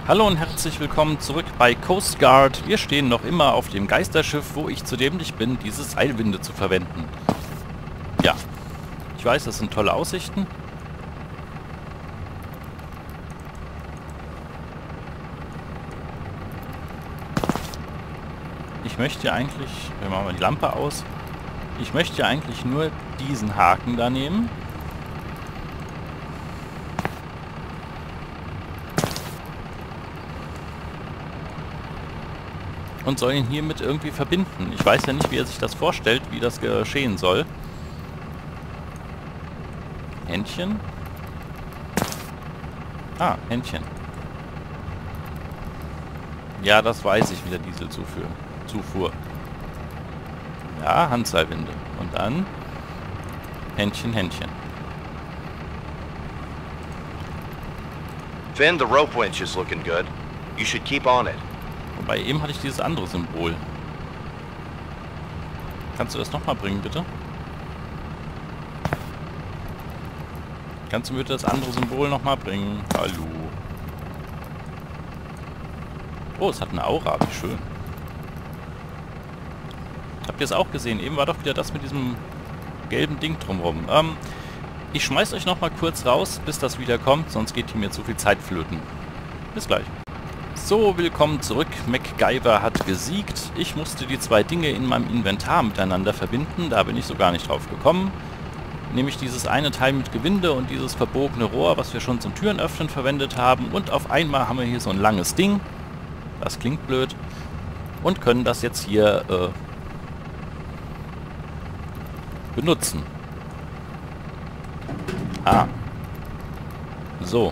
Hallo und herzlich willkommen zurück bei Coast Guard. Wir stehen noch immer auf dem Geisterschiff, wo ich zu dämlich bin, diese Seilwinde zu verwenden. Ja, ich weiß, das sind tolle Aussichten. Ich möchte eigentlich, wir machen mal die Lampe aus, ich möchte eigentlich nur diesen Haken da nehmen. Und soll ihn hiermit irgendwie verbinden. Ich weiß ja nicht, wie er sich das vorstellt, wie das geschehen soll. Händchen. Ah, Händchen. Ja, das weiß ich mit der Dieselzufuhr. Ja, Handseilwinde. Und dann Händchen, Händchen. Finn, the rope winch is looking good. You should keep on it. Wobei, eben hatte ich dieses andere Symbol. Kannst du das nochmal bringen, bitte? Kannst du mir bitte das andere Symbol nochmal bringen? Hallo. Oh, es hat eine Aura, wie schön. Habt ihr es auch gesehen? Eben war doch wieder das mit diesem gelben Ding drumherum. Ich schmeiß euch nochmal kurz raus, bis das wieder kommt, sonst geht hier mir zu viel Zeit flöten. Bis gleich. So, willkommen zurück. MacGyver hat gesiegt. Ich musste die zwei Dinge in meinem Inventar miteinander verbinden. Da bin ich so gar nicht drauf gekommen. Nämlich dieses eine Teil mit Gewinde und dieses verbogene Rohr, was wir schon zum Türenöffnen verwendet haben. Und auf einmal haben wir hier so ein langes Ding. Das klingt blöd. Und können das jetzt hier benutzen. Ah. So.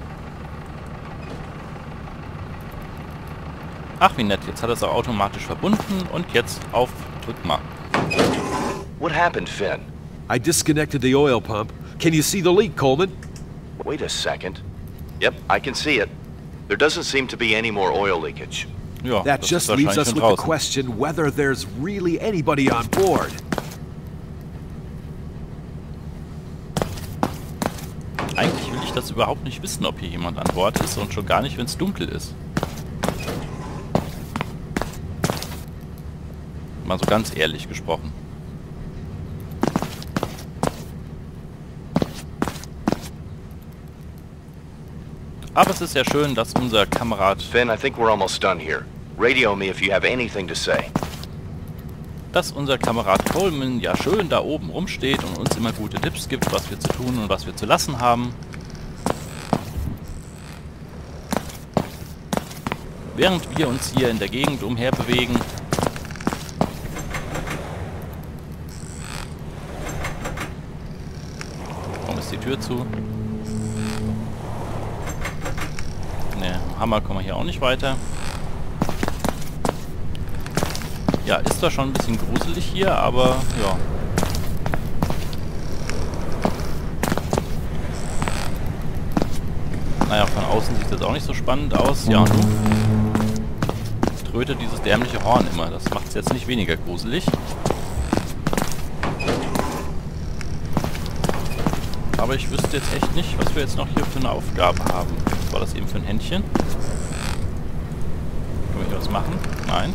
Ach, wie nett. Jetzt hat er es auch automatisch verbunden. Und jetzt auf, drück mal. What happened, Finn? I disconnected the oil pump. Can you see the leak, Coleman? Wait a second. Yep, I can see it. There doesn't seem to be any more oil leakage. Ja, that just leaves us with the question whether there's really anybody on board. Eigentlich will ich das überhaupt nicht wissen, ob hier jemand an Bord ist und schon gar nicht, wenn es dunkel ist. Mal so ganz ehrlich gesprochen. Aber es ist ja schön, dass unser Kamerad... Finn, I think we're almost done here. Radio me if you have anything to say. Dass unser Kamerad Coleman ja schön da oben rumsteht und uns immer gute Tipps gibt, was wir zu tun und was wir zu lassen haben. Während wir uns hier in der Gegend umherbewegen. Warum ist die Tür zu? Ne, Hammer kommen wir hier auch nicht weiter. Ja, ist zwar schon ein bisschen gruselig hier, aber ja. Naja, von außen sieht das auch nicht so spannend aus. Ja, und nun trötet dieses dämliche Horn immer. Das macht es jetzt nicht weniger gruselig. Aber ich wüsste jetzt echt nicht, was wir jetzt noch hier für eine Aufgabe haben. Was war das eben für ein Händchen? Können wir hier was machen? Nein.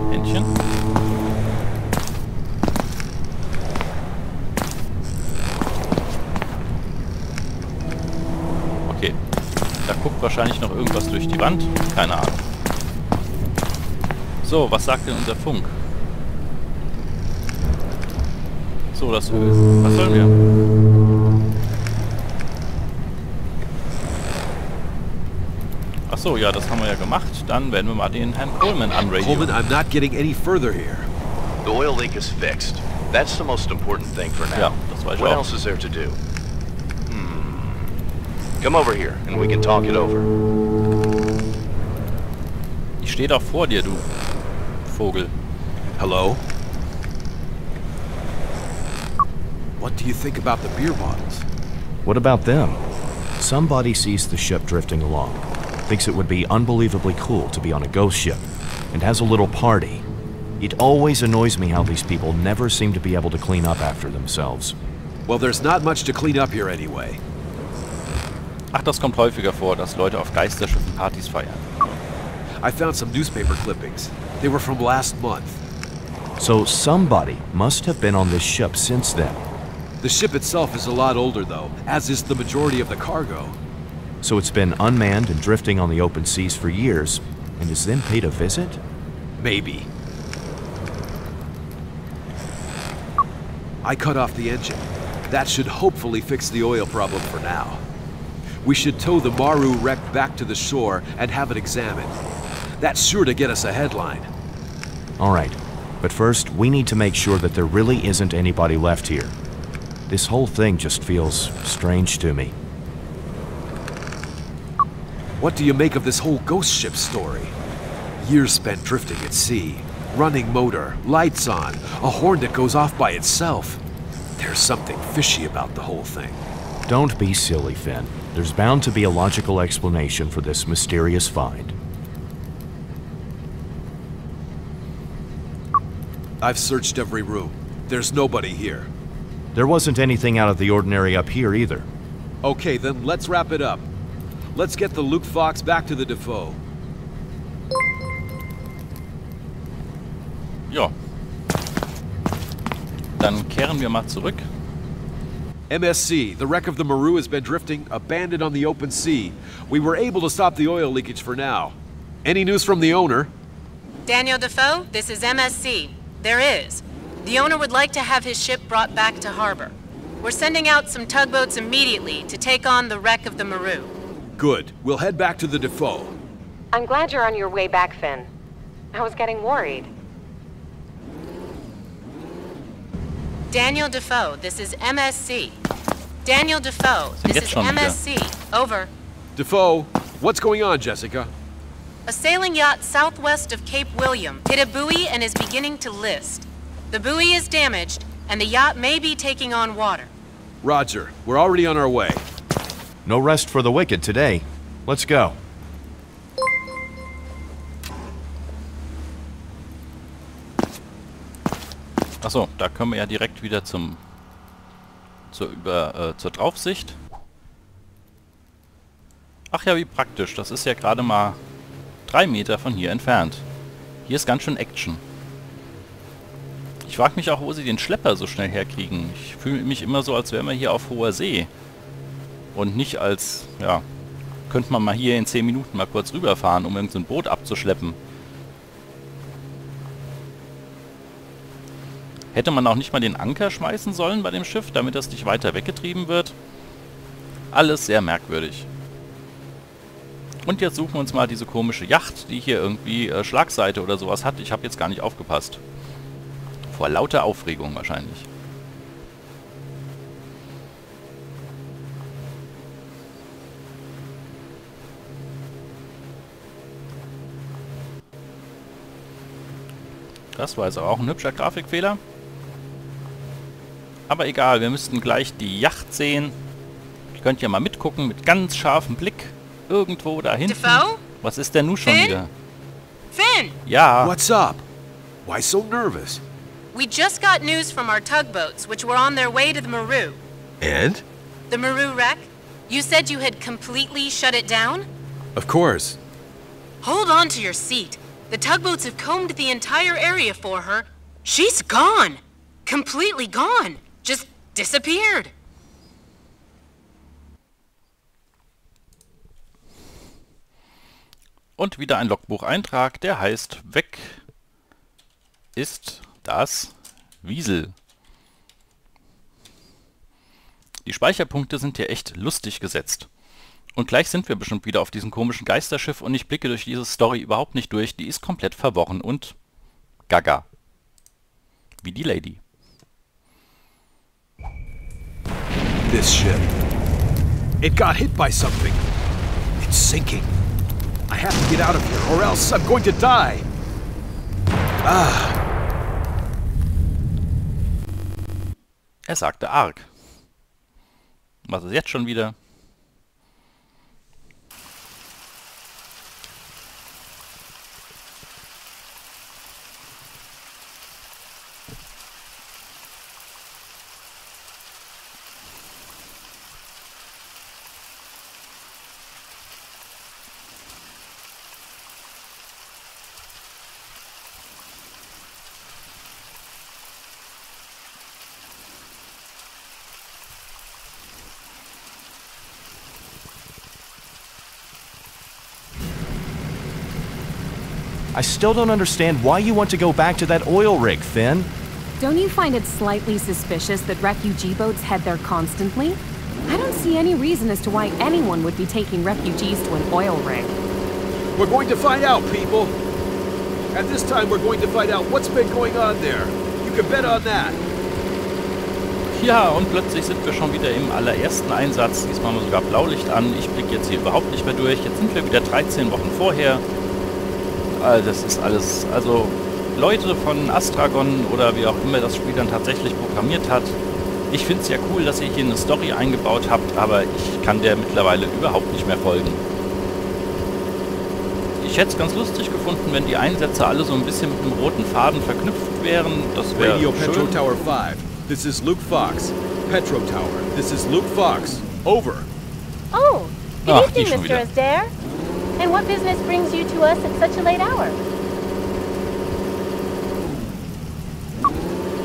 Händchen. Okay. Da guckt wahrscheinlich noch irgendwas durch die Wand. Keine Ahnung. So, was sagt denn unser Funk? So, das Öl. Was sollen wir? Ach so, ja, das haben wir ja gemacht. Dann werden wir mal den Herrn Coleman anradioen. Coleman, I'm not getting any further here. The oil leak is fixed. That's the most important thing for now. Ja, das weiß ich What auch. else is there to do? Come over here and we can talk it over. Ich stehe doch vor dir, du Vogel. Hello? What do you think about the beer bottles? What about them? Somebody sees the ship drifting along, thinks it would be unbelievably cool to be on a ghost ship, and has a little party. It always annoys me how these people never seem to be able to clean up after themselves. Well, there's not much to clean up here anyway. Ach, das kommt häufiger vor, dass Leute auf Geisterschiffen Partys feiern. I found some newspaper clippings. They were from last month. So somebody must have been on this ship since then. The ship itself is a lot older, though, as is the majority of the cargo. So it's been unmanned and drifting on the open seas for years, and is then paid a visit? Maybe. I cut off the engine. That should hopefully fix the oil problem for now. We should tow the Maru wreck back to the shore and have it examined. That's sure to get us a headline. All right, but first we need to make sure that there really isn't anybody left here. This whole thing just feels strange to me. What do you make of this whole ghost ship story? Years spent drifting at sea, running motor, lights on, a horn that goes off by itself. There's something fishy about the whole thing. Don't be silly, Finn. There's bound to be a logical explanation for this mysterious find. I've searched every room. There's nobody here. There wasn't anything out of the ordinary up here either. Okay, then let's wrap it up. Let's get the Luke Fox back to the Defoe. Ja. Dann kehren wir mal zurück. MSC, the wreck of the Maru has been drifting, abandoned on the open sea. We were able to stop the oil leakage for now. Any news from the owner? Daniel Defoe, this is MSC. There is. The owner would like to have his ship brought back to harbor. We're sending out some tugboats immediately to take on the wreck of the Maru. Good. We'll head back to the Defoe. I'm glad you're on your way back, Finn. I was getting worried. Daniel Defoe, this is MSC. Daniel Defoe, Sie this geht is schon wieder. MSC. Over. Defoe, what's going on, Jessica? A sailing yacht southwest of Cape William hit a buoy and is beginning to list. The buoy is damaged, and the yacht may be taking on water. Roger. We're already on our way. No rest for the wicked today. Let's go. Achso, da können wir ja direkt wieder zur Draufsicht. Ach ja, wie praktisch. Das ist ja gerade mal 3 Meter von hier entfernt. Hier ist ganz schön Action. Ich frage mich auch, wo sie den Schlepper so schnell herkriegen. Ich fühle mich immer so, als wären wir hier auf hoher See. Und nicht als, ja, könnte man mal hier in 10 Minuten mal kurz rüberfahren, um irgendein Boot abzuschleppen. Hätte man auch nicht mal den Anker schmeißen sollen bei dem Schiff, damit das nicht weiter weggetrieben wird? Alles sehr merkwürdig. Und jetzt suchen wir uns mal diese komische Yacht, die hier irgendwie Schlagseite oder sowas hat. Ich habe jetzt gar nicht aufgepasst. Vor lauter Aufregung wahrscheinlich. Das war jetzt auch ein hübscher Grafikfehler. Aber egal, wir müssten gleich die Yacht sehen. Ihr könnt ja mal mitgucken mit ganz scharfem Blick. Irgendwo da hinten. Defoe? Was ist denn nun schon Finn? wieder? Finn! Ja. What's up? Why so nervous? We just got news from our tugboats, which were on their way to the Maru. And? The Maru wreck? You said you had completely shut it down? Of course. Hold on to your seat. The tugboats have combed the entire area for her. She's gone. Completely gone. Just disappeared. Und wieder ein Logbucheintrag, der heißt: Weg ist das Wiesel. Die Speicherpunkte sind hier echt lustig gesetzt. Und gleich sind wir bestimmt wieder auf diesem komischen Geisterschiff und ich blicke durch diese Story überhaupt nicht durch. Die ist komplett verworren und gaga. Wie die Lady. This ship. It got hit by something. It's sinking. I have to get out of here, or else I'm going to die. Er sagte arg. Was ist jetzt schon wieder? I still don't understand why you want to go back to that oil rig, Finn. Don't you find it slightly suspicious that refugee boats head there constantly? I don't see any reason as to why anyone would be taking refugees to an oil rig. We're going to find out, people. At this time, we're going to find out what's been going on there. You can bet on that. Ja, und plötzlich sind wir schon wieder im allerersten Einsatz. Diesmal haben wir sogar Blaulicht an. Ich blicke jetzt hier überhaupt nicht mehr durch. Jetzt sind wir wieder 13 Wochen vorher. Das ist alles... Also, Leute von Astragon oder wie auch immer das Spiel dann tatsächlich programmiert hat. Ich finde es ja cool, dass ihr hier eine Story eingebaut habt, aber ich kann der mittlerweile überhaupt nicht mehr folgen. Ich hätte es ganz lustig gefunden, wenn die Einsätze alle so ein bisschen mit einem roten Faden verknüpft wären. Das wäre Radio schön. Petro Tower 5. This is Luke Fox. Petro Tower. This is Luke Fox. Over. Oh, good Ach, die evening, schon Mr. wieder. Astaire. And what business brings you to us at such a late hour?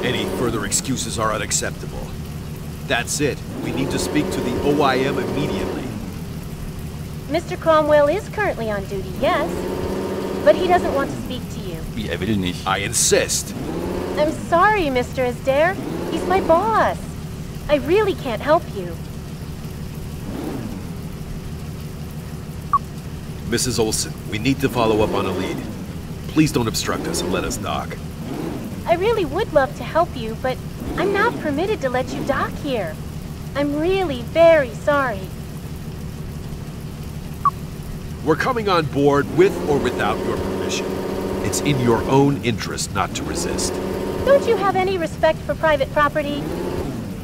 Any further excuses are unacceptable. That's it. We need to speak to the OIM immediately. Mr. Cromwell is currently on duty, yes. But he doesn't want to speak to you. Wie, er will nicht. I insist. I'm sorry, Mr. Astaire. He's my boss. I really can't help you. Mrs. Olson, we need to follow up on a lead. Please don't obstruct us and let us dock. I really would love to help you, but I'm not permitted to let you dock here. I'm really very sorry. We're coming on board with or without your permission. It's in your own interest not to resist. Don't you have any respect for private property?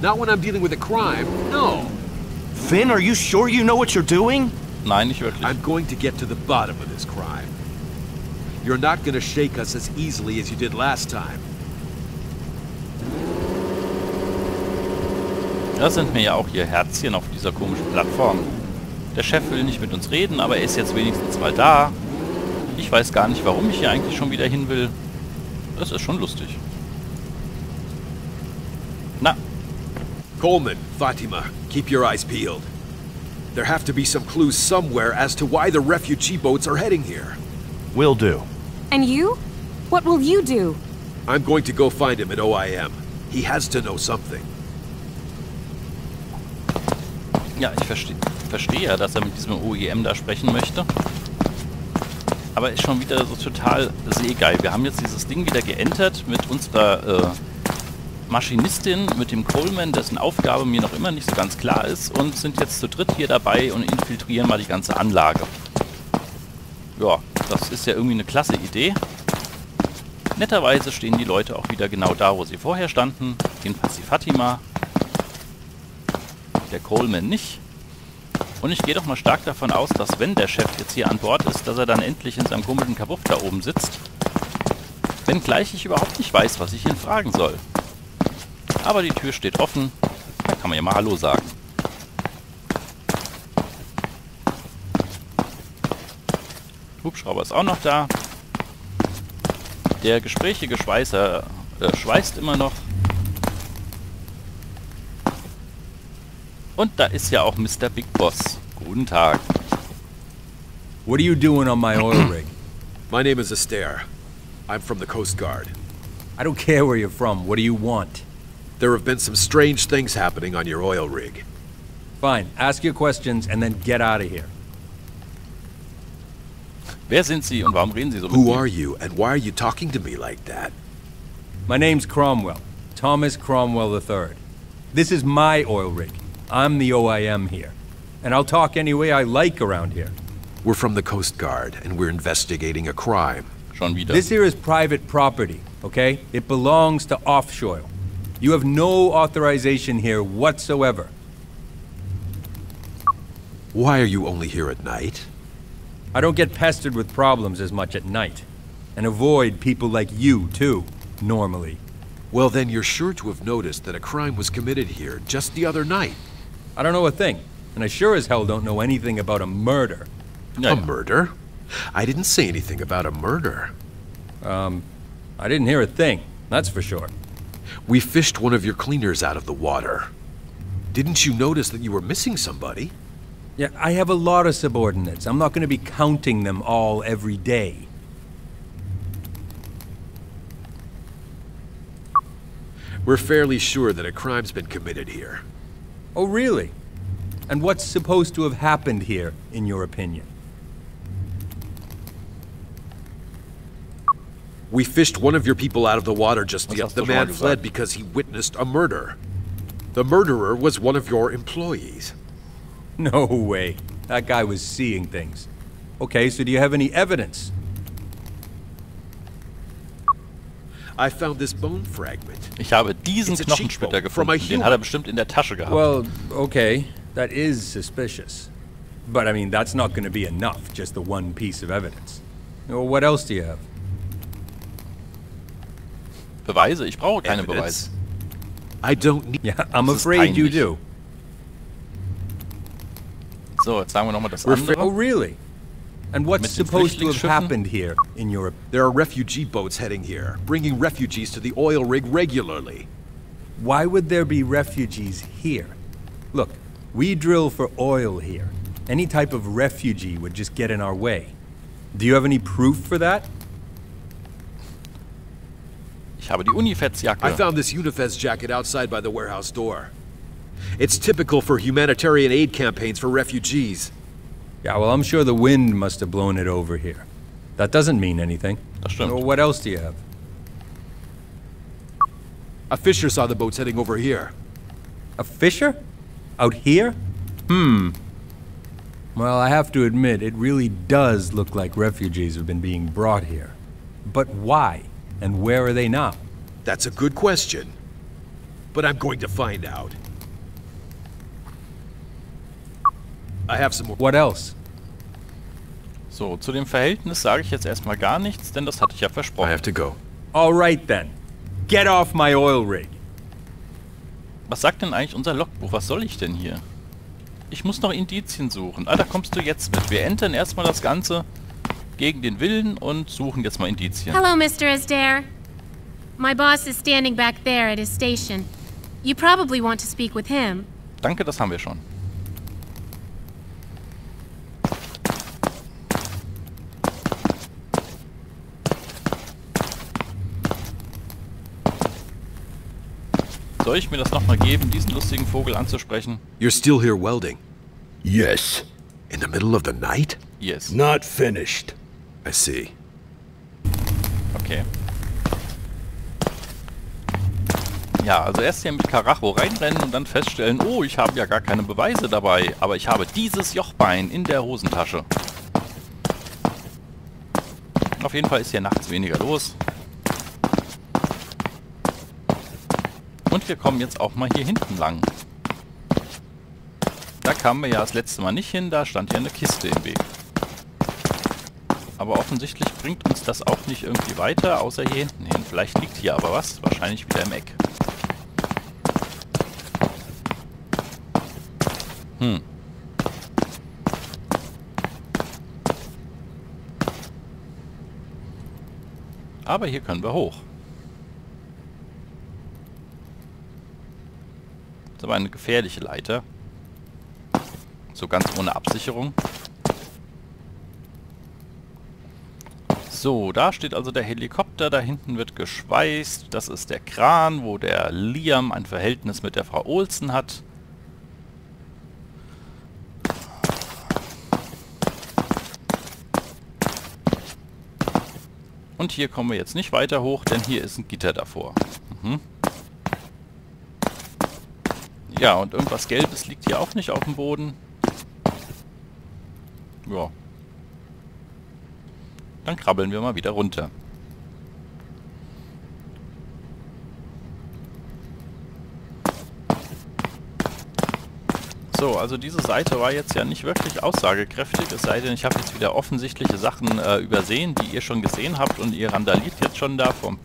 Not when I'm dealing with a crime, no. Finn, are you sure you know what you're doing? Nein, nicht wirklich. I'm going to get to the bottom of this crime. You're not going to shake us as easily as you did last time. Da sind mir ja auch hier Herzchen auf dieser komischen Plattform. Der Chef will nicht mit uns reden, aber er ist jetzt wenigstens mal da. Ich weiß gar nicht, warum ich hier eigentlich schon wieder hin will. Das ist schon lustig. Na, Coleman, Fatima, keep your eyes peeled. There have to be some clues somewhere as to why the refugee boats are heading here. Will do. And you? What will you do? I'm going to go find him at OIM. He has to know something. ja, ich verstehe ja, dass er mit diesem OEM da sprechen möchte. Aber ist schon wieder so total seegeil. Wir haben jetzt dieses Ding wieder geentert mit unserer Maschinistin, mit dem Coleman, dessen Aufgabe mir noch immer nicht so ganz klar ist, und sind jetzt zu dritt hier dabei und infiltrieren mal die ganze Anlage. Ja, das ist ja irgendwie eine klasse Idee. Netterweise stehen die Leute auch wieder genau da, wo sie vorher standen. Jedenfalls die Fatima. Der Coleman nicht. Und ich gehe doch mal stark davon aus, dass wenn der Chef jetzt hier an Bord ist, dass er dann endlich in seinem komischen Kabuff da oben sitzt. Wenngleich ich überhaupt nicht weiß, was ich ihn fragen soll. Aber die Tür steht offen. Da kann man ja mal Hallo sagen. Hubschrauber ist auch noch da. Der gesprächige Schweißer schweißt immer noch. Und da ist ja auch Mr. Big Boss. Guten Tag. What are you doing on my oil rig? My name is Astaire. I'm from the Coast Guard. I don't care where you're from. What do you want? There have been some strange things happening on your oil rig. Fine. Ask your questions and then get out of here. Wer sind Sie und warum reden Sie so mit Who mir? are you, and why are you talking to me like that? My name's Cromwell. Thomas Cromwell III. This is my oil rig. I'm the OIM here. And I'll talk any way I like around here. We're from the Coast Guard, and we're investigating a crime. Schon wieder. This here is private property, okay? It belongs to Offshore. You have no authorization here whatsoever. Why are you only here at night? I don't get pestered with problems as much at night. And avoid people like you, too, normally. Well, then you're sure to have noticed that a crime was committed here just the other night. I don't know a thing. And I sure as hell don't know anything about a murder. Ja, A ja. murder? I didn't say anything about a murder. I didn't hear a thing, that's for sure. We fished one of your cleaners out of the water. Didn't you notice that you were missing somebody? Yeah, I have a lot of subordinates. I'm not going to be counting them all every day. We're fairly sure that a crime's been committed here. Oh, really? And what's supposed to have happened here, in your opinion? We fished one of your people out of the water just Was the hast The du schon mal man fled gesagt? because he witnessed a murder. The murderer was one of your employees. No way. That guy was seeing things. Okay, so do you have any evidence? I found this bone fragment. Ich habe diesen It's a Knochensplitter cheekbone from a gefunden. Den human. hat er bestimmt in der Tasche gehabt. Well, okay. That is suspicious. But I mean, that's not going to be enough, just the one piece of evidence. Well, what else do you have? Beweise? Ich brauche keine Evidence? Beweise. I don't need... Yeah, I'm Das ist afraid you peinlich. do. So, jetzt sagen wir nochmal das Oh, andere. really? And what's Mit den supposed to have Flüchtlingsschiffen? happened here, in your... There are refugee boats heading here, bringing refugees to the oil rig regularly. Why would there be refugees here? Look, we drill for oil here. Any type of refugee would just get in our way. Do you have any proof for that? Ich habe die Unifetzjacke. I found this Unifez jacket outside by the warehouse door. It's typical for humanitarian aid campaigns for refugees. Yeah, well, I'm sure the wind must have blown it over here. That doesn't mean anything. Das stimmt. Well, what else do you have? A fisher saw the boats heading over here. A fisher? Out here? Well, I have to admit, it really does look like refugees have been being brought here. But why? And where are they now? That's a good question. But I'm going to find out. I have some more... What else? So, zu dem Verhältnis sage ich jetzt erstmal gar nichts, denn das hatte ich ja I versprochen. have to go. All right then. Get off my oil rig. Was sagt denn eigentlich unser Logbuch? Was soll ich denn hier? Ich muss noch Indizien suchen. Ah, da kommst du jetzt mit. Wir entern erstmal das Ganze gegen den Willen und suchen jetzt mal Indizien. Hello, Mr. Astaire. My boss is standing back there at his station. You probably want to speak with him. Danke, das haben wir schon. Soll ich mir das nochmal geben, diesen lustigen Vogel anzusprechen? You're still here welding? Yes. In the middle of the night? Yes. Not finished. I see. Okay. Ja, also erst hier mit Karacho reinrennen und dann feststellen, oh, ich habe ja gar keine Beweise dabei, aber ich habe dieses Jochbein in der Hosentasche. Auf jeden Fall ist hier nachts weniger los. Und wir kommen jetzt auch mal hier hinten lang. Da kamen wir ja das letzte Mal nicht hin, da stand ja eine Kiste im Weg. Aber offensichtlich bringt uns das auch nicht irgendwie weiter, außer hier hinten hin. Vielleicht liegt hier aber was, wahrscheinlich wieder im Eck. Aber hier können wir hoch. Das ist aber eine gefährliche Leiter. So ganz ohne Absicherung. So, da steht also der Helikopter, da hinten wird geschweißt. Das ist der Kran, wo der Liam ein Verhältnis mit der Frau Olsen hat. Und hier kommen wir jetzt nicht weiter hoch, denn hier ist ein Gitter davor. Ja, und irgendwas Gelbes liegt hier auch nicht auf dem Boden. Ja. Dann krabbeln wir mal wieder runter. So, also diese Seite war jetzt ja nicht wirklich aussagekräftig, es sei denn, ich habe jetzt wieder offensichtliche Sachen übersehen, die ihr schon gesehen habt und ihr randaliert jetzt schon da vorm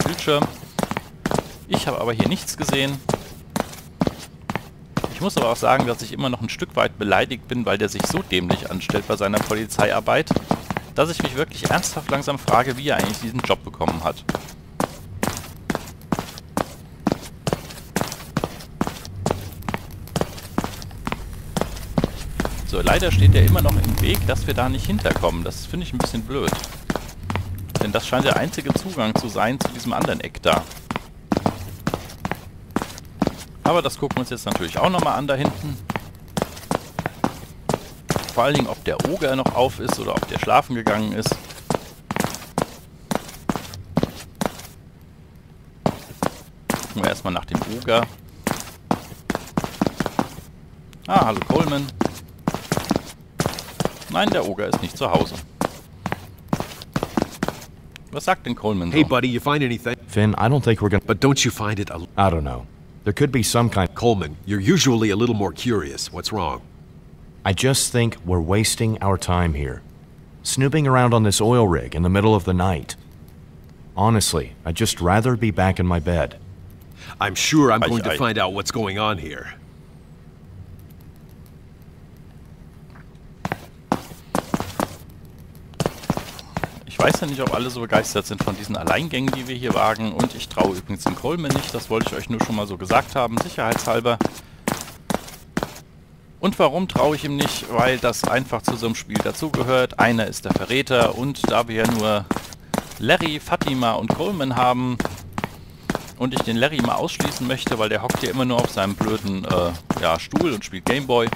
Bildschirm. Ich habe aber hier nichts gesehen. Ich muss aber auch sagen, dass ich immer noch ein Stück weit beleidigt bin, weil der sich so dämlich anstellt bei seiner Polizeiarbeit, dass ich mich wirklich ernsthaft langsam frage, wie er eigentlich diesen Job bekommen hat. So, leider steht er immer noch im Weg, dass wir da nicht hinterkommen. Das finde ich ein bisschen blöd. Denn das scheint der einzige Zugang zu sein zu diesem anderen Eck da. Aber das gucken wir uns jetzt natürlich auch nochmal an da hinten. Vor allen Dingen, ob der Oger noch auf ist oder ob der schlafen gegangen ist. Gucken wir erstmal nach dem Oger. Ah, hallo Coleman. Nein, der Oger ist nicht zu Hause. Was sagt denn Coleman so? Hey, buddy, you find anything? Finn, I don't think we're gonna... But don't you find it a... I don't know. There could be some kind... Coleman, you're usually a little more curious. What's wrong? I just think we're wasting our time here. Snooping around on this oil rig in the middle of the night. Honestly, I'd just rather be back in my bed. I'm sure I'm going to find out what's going on here. Ich weiß ja nicht, ob alle so begeistert sind von diesen Alleingängen, die wir hier wagen. Und ich traue übrigens dem Coleman nicht. Das wollte ich euch nur schon mal so gesagt haben, sicherheitshalber. Und warum traue ich ihm nicht? Weil das einfach zu so einem Spiel dazugehört. Einer ist der Verräter. Und da wir ja nur Larry, Fatima und Coleman haben und ich den Larry mal ausschließen möchte, weil der hockt ja immer nur auf seinem blöden Stuhl und spielt Gameboy.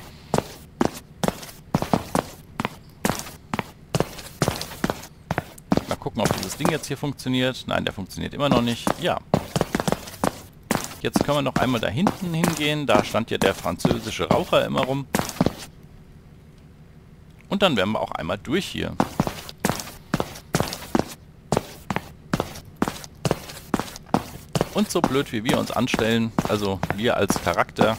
Mal gucken, ob dieses Ding jetzt hier funktioniert. Nein, der funktioniert immer noch nicht. Ja. Jetzt können wir noch einmal da hinten hingehen. Da stand ja der französische Raucher immer rum. Und dann werden wir auch einmal durch hier. Und so blöd wie wir uns anstellen, also wir als Charakter,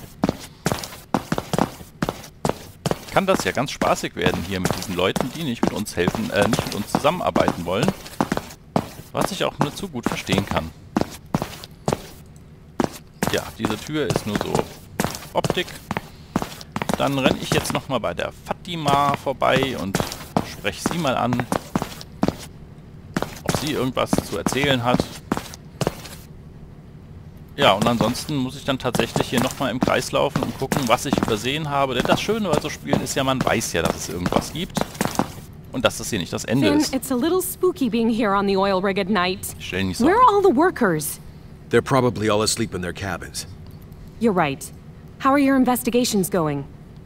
kann das ja ganz spaßig werden hier mit diesen Leuten, die nicht mit uns helfen, nicht mit uns zusammenarbeiten wollen. Was ich auch nur zu gut verstehen kann. Ja, diese Tür ist nur so Optik. Dann renne ich jetzt nochmal bei der Fatima vorbei und spreche sie mal an, ob sie irgendwas zu erzählen hat. Ja, und ansonsten muss ich dann tatsächlich hier nochmal im Kreis laufen und gucken, was ich übersehen habe. Denn das Schöne bei so Spielen ist ja, man weiß ja, dass es irgendwas gibt. Und dass das hier nicht das Ende Finn, ist. it's a little spooky being here on the oil rig at night. Stell nicht so Where an. are all the workers? They're probably all asleep in their cabins. You're right. How are your investigations going?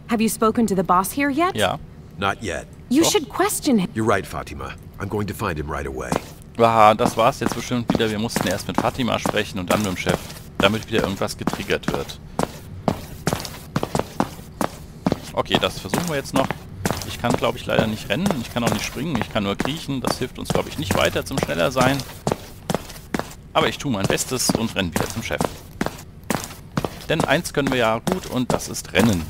Have you spoken to the boss here yet? Ja. Not yet. You should question him. You're right, Fatima. I'm going to find him right away. Aha, das war's jetzt bestimmt wieder. Wir mussten erst mit Fatima sprechen und dann mit dem Chef, damit wieder irgendwas getriggert wird. Okay, das versuchen wir jetzt noch. Ich kann, glaube ich, leider nicht rennen. Ich kann auch nicht springen. Ich kann nur kriechen. Das hilft uns, glaube ich, nicht weiter zum schneller sein. Aber ich tue mein Bestes und renne wieder zum Chef. Denn eins können wir ja gut und das ist rennen.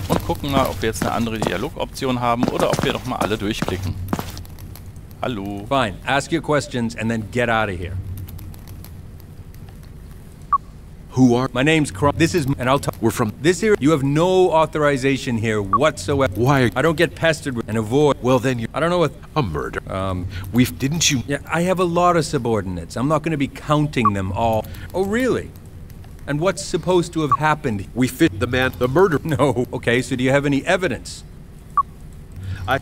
Und gucken mal, ob wir jetzt eine andere Dialogoption haben oder ob wir doch mal alle durchklicken. Hallo. Fine. Ask your questions and then get out of here. Who are... My name's This is... And I'll talk... We're from... This here... You have no authorization here whatsoever. Why are... I don't get pestered with and avoid... Well, then you're... I don't know what... A murder. Didn't you... Yeah, I have a lot of subordinates. I'm not going to be counting them all. Oh, really? And what's supposed to have happened? We fit the man... The murder... No. Okay, so do you have any evidence?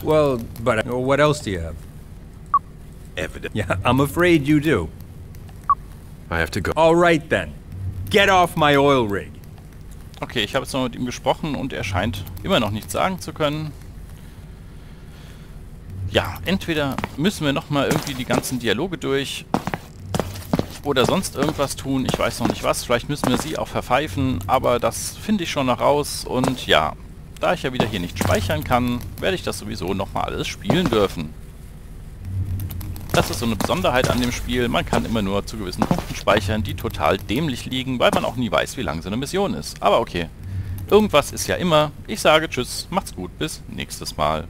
Well, but... What else do you have? Evidence. Yeah, I'm afraid you do. I have to go. All right, then. Get off my oil rig. Okay, ich habe jetzt noch mit ihm gesprochen und er scheint immer noch nichts sagen zu können. Ja, entweder müssen wir nochmal irgendwie die ganzen Dialoge durch oder sonst irgendwas tun. Ich weiß noch nicht was. Vielleicht müssen wir sie auch verpfeifen, aber das finde ich schon noch raus. Und ja, da ich ja wieder hier nicht speichern kann, werde ich das sowieso nochmal alles spielen dürfen. Das ist so eine Besonderheit an dem Spiel. Man kann immer nur zu gewissen Punkten speichern, die total dämlich liegen, weil man auch nie weiß, wie lang so eine Mission ist. Aber okay, irgendwas ist ja immer. Ich sage Tschüss, macht's gut, bis nächstes Mal.